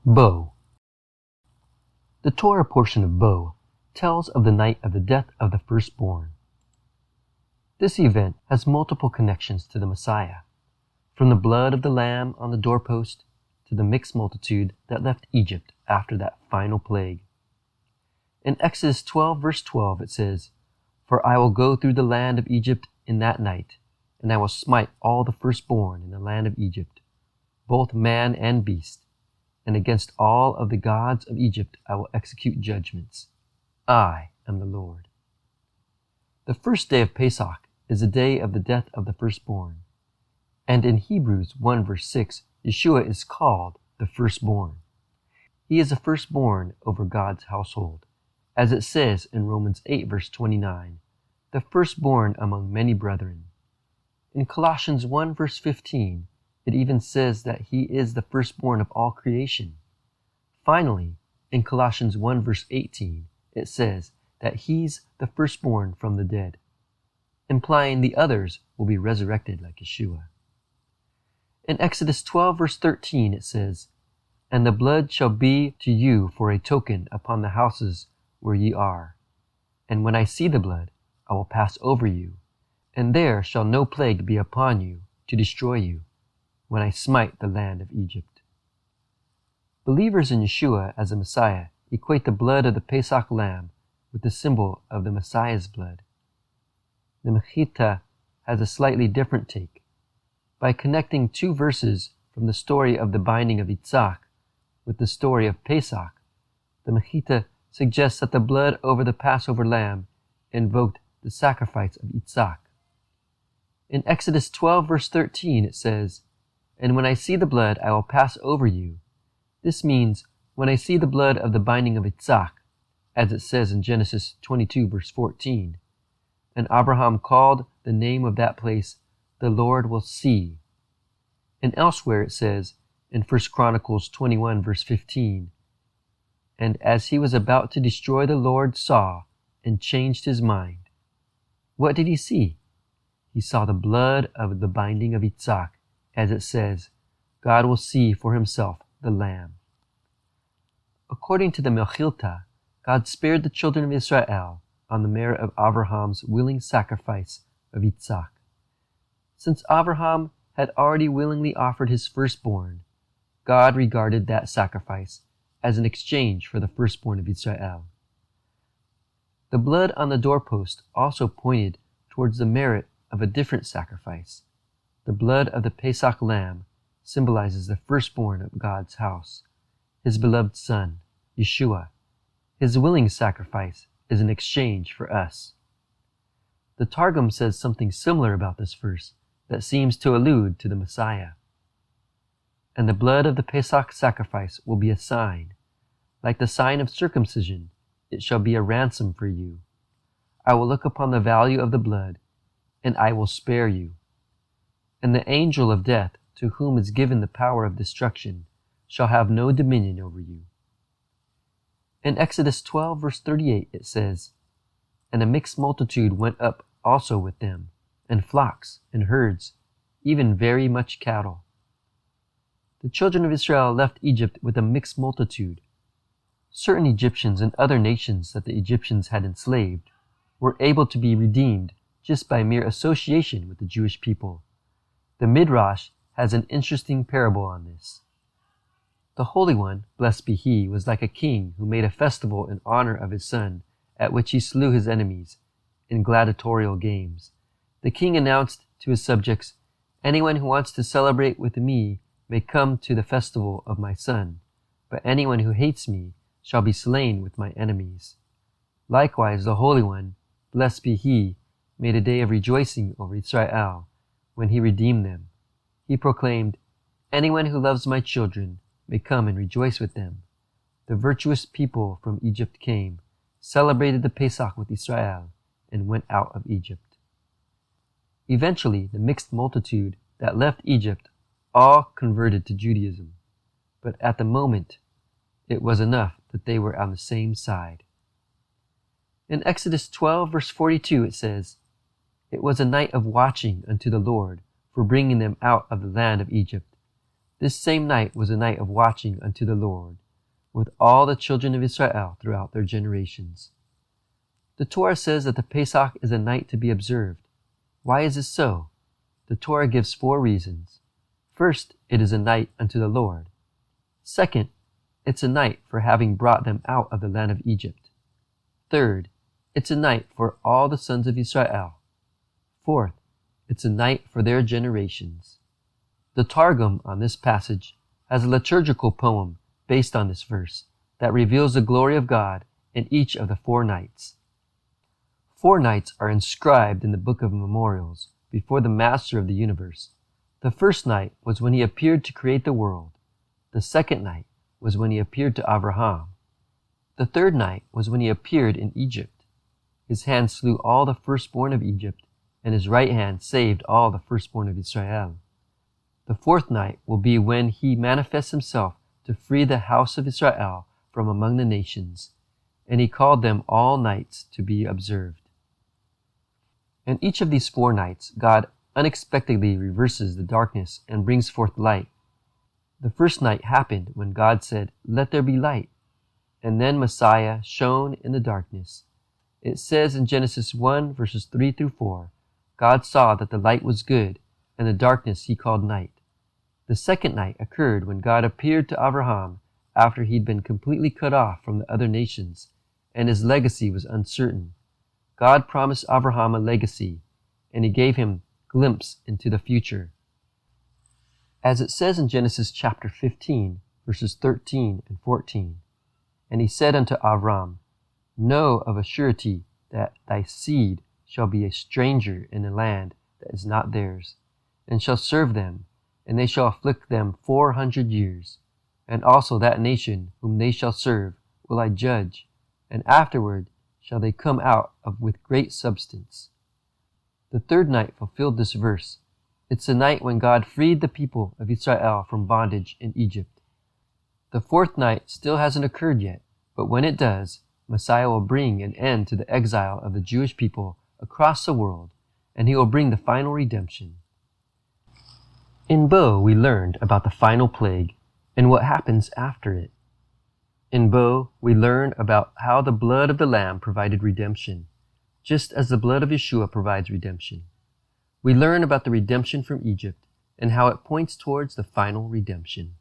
Bo. The Torah portion of Bo tells of the night of the death of the firstborn. This event has multiple connections to the Messiah, from the blood of the lamb on the doorpost to the mixed multitude that left Egypt after that final plague. In Exodus 12 verse 12 it says, "For I will go through the land of Egypt in that night, and I will smite all the firstborn in the land of Egypt, both man and beast, and against all of the gods of Egypt I will execute judgments. I am the Lord." The first day of Pesach is the day of the death of the firstborn, and in Hebrews 1 verse 6, Yeshua is called the firstborn. He is the firstborn over God's household, as it says in Romans 8 verse 29, the firstborn among many brethren. In Colossians 1 verse 15, it even says that he is the firstborn of all creation. Finally, in Colossians 1 verse 18, it says that he's the firstborn from the dead, implying the others will be resurrected like Yeshua. In Exodus 12 verse 13 it says, "And the blood shall be to you for a token upon the houses where ye are. And when I see the blood, I will pass over you, and there shall no plague be upon you to destroy you, when I smite the land of Egypt." Believers in Yeshua as the Messiah equate the blood of the Pesach lamb with the symbol of the Messiah's blood. The Mechita has a slightly different take. By connecting two verses from the story of the binding of Yitzhak with the story of Pesach, the Mechita suggests that the blood over the Passover lamb invoked the sacrifice of Yitzhak. In Exodus 12 verse 13 it says, "And when I see the blood, I will pass over you." This means when I see the blood of the binding of Yitzhak, as it says in Genesis 22 verse 14. And Avraham called the name of that place, "The Lord will see." And elsewhere it says in 1 Chronicles 21 verse 15, "And as he was about to destroy, the Lord saw and changed his mind." What did he see? He saw the blood of the binding of Yitzhak, as it says, God will see for himself the lamb. According to the Mechilta, God spared the children of Israel on the merit of Avraham's willing sacrifice of Yitzhak. Since Avraham had already willingly offered his firstborn, God regarded that sacrifice as an exchange for the firstborn of Israel. The blood on the doorpost also pointed towards the merit of a different sacrifice. The blood of the Pesach lamb symbolizes the firstborn of God's house, his beloved Son, Yeshua. His willing sacrifice is an exchange for us. The Targum says something similar about this verse that seems to allude to the Messiah. "And the blood of the Pesach sacrifice will be a sign. Like the sign of circumcision, it shall be a ransom for you. I will look upon the value of the blood, and I will spare you. And the angel of death, to whom is given the power of destruction, shall have no dominion over you." In Exodus 12 verse 38 it says, "And a mixed multitude went up also with them, and flocks and herds, even very much cattle." The children of Israel left Egypt with a mixed multitude. Certain Egyptians and other nations that the Egyptians had enslaved were able to be redeemed just by mere association with the Jewish people. The Midrash has an interesting parable on this. The Holy One, blessed be He, was like a king who made a festival in honor of his son, at which he slew his enemies in gladiatorial games. The king announced to his subjects, "Anyone who wants to celebrate with me may come to the festival of my son, but anyone who hates me shall be slain with my enemies." Likewise, the Holy One, blessed be He, made a day of rejoicing over Israel when He redeemed them. He proclaimed, "Anyone who loves my children may come and rejoice with them." The virtuous people from Egypt came, celebrated the Pesach with Israel, and went out of Egypt. Eventually, the mixed multitude that left Egypt all converted to Judaism, but at the moment, it was enough that they were on the same side. In Exodus 12 verse 42 it says, "It was a night of watching unto the Lord for bringing them out of the land of Egypt. This same night was a night of watching unto the Lord, with all the children of Israel throughout their generations. The Torah says that the Pesach is a night to be observed. Why is this so? The Torah gives 4 reasons. First, it is a night unto the Lord. Second, it's a night for having brought them out of the land of Egypt. Third, it's a night for all the sons of Israel. Fourth, it's a night for their generations. The Targum on this passage has a liturgical poem based on this verse that reveals the glory of God in each of the 4 nights. 4 nights are inscribed in the Book of Memorials before the Master of the universe. The first night was when he appeared to create the world. The second night was when he appeared to Avraham. The third night was when he appeared in Egypt. His hand slew all the firstborn of Egypt, and his right hand saved all the firstborn of Israel. The fourth night will be when he manifests himself to free the house of Israel from among the nations, and he called them all nights to be observed. In each of these 4 nights, God unexpectedly reverses the darkness and brings forth light. The first night happened when God said, "Let there be light," and then Messiah shone in the darkness. It says in Genesis 1 verses 3 through 4, God saw that the light was good, and the darkness he called night. The second night occurred when God appeared to Avraham after he'd been completely cut off from the other nations, and his legacy was uncertain. God promised Avraham a legacy, and he gave him a glimpse into the future. As it says in Genesis chapter 15, verses 13 and 14, "And he said unto Avram, Know of a surety that thy seed shall be a stranger in a land that is not theirs, and shall serve them, and they shall afflict them 400 years. And also that nation whom they shall serve will I judge, and afterward shall they come out with great substance." The third night fulfilled this verse. It's the night when God freed the people of Israel from bondage in Egypt. The fourth night still hasn't occurred yet, but when it does, Messiah will bring an end to the exile of the Jewish people across the world, and he will bring the final redemption. In Bo, we learned about the final plague and what happens after it. In Bo, we learn about how the blood of the Lamb provided redemption, just as the blood of Yeshua provides redemption. We learn about the redemption from Egypt and how it points towards the final redemption.